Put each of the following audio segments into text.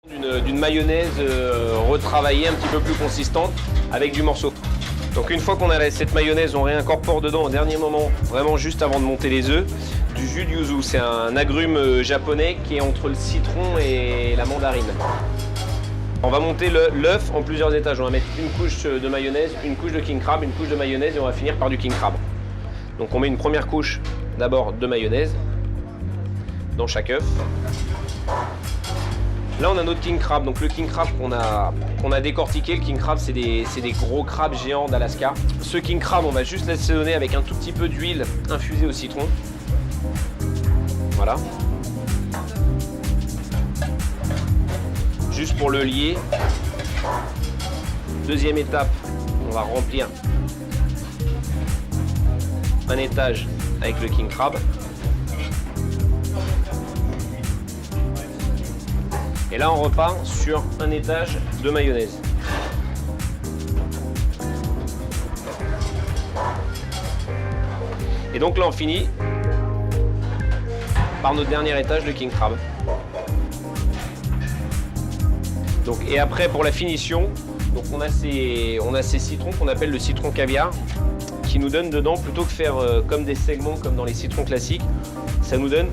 D'une mayonnaise retravaillée, un petit peu plus consistante, avec du morceau. Donc une fois qu'on a cette mayonnaise, on réincorpore dedans au dernier moment, vraiment juste avant de monter les œufs, du jus de yuzu. C'est un agrume japonais qui est entre le citron et la mandarine. On va monter l'œuf en plusieurs étages. On va mettre une couche de mayonnaise, une couche de king crab, une couche de mayonnaise et on va finir par du king crab. Donc on met une première couche d'abord de mayonnaise dans chaque œuf. Là on a notre king crab, donc le king crab qu'on a décortiqué. Le king crab c'est des gros crabes géants d'Alaska. Ce king crab on va juste l'assaisonner avec un tout petit peu d'huile infusée au citron. Voilà. Juste pour le lier. Deuxième étape, on va remplir un étage avec le king crab. Et là, on repart sur un étage de mayonnaise. Et donc là, on finit par notre dernier étage de king crab. Donc, et après, pour la finition, donc on a ces citrons qu'on appelle le citron caviar, qui nous donne dedans, plutôt que faire comme des segments comme dans les citrons classiques, ça nous donne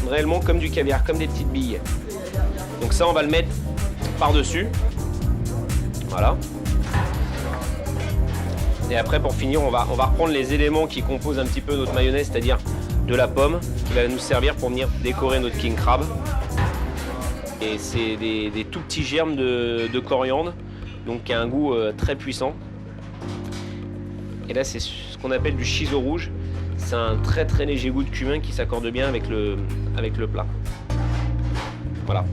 réellement comme du caviar, comme des petites billes. Donc ça, on va le mettre par-dessus. Voilà. Et après, pour finir, on va reprendre les éléments qui composent un petit peu notre mayonnaise, c'est-à-dire de la pomme, qui va nous servir pour venir décorer notre king crab. Et c'est des tout petits germes de coriandre, donc qui a un goût très puissant. Et là, c'est ce qu'on appelle du shiso rouge. C'est un très très léger goût de cumin qui s'accorde bien avec le plat. Voilà.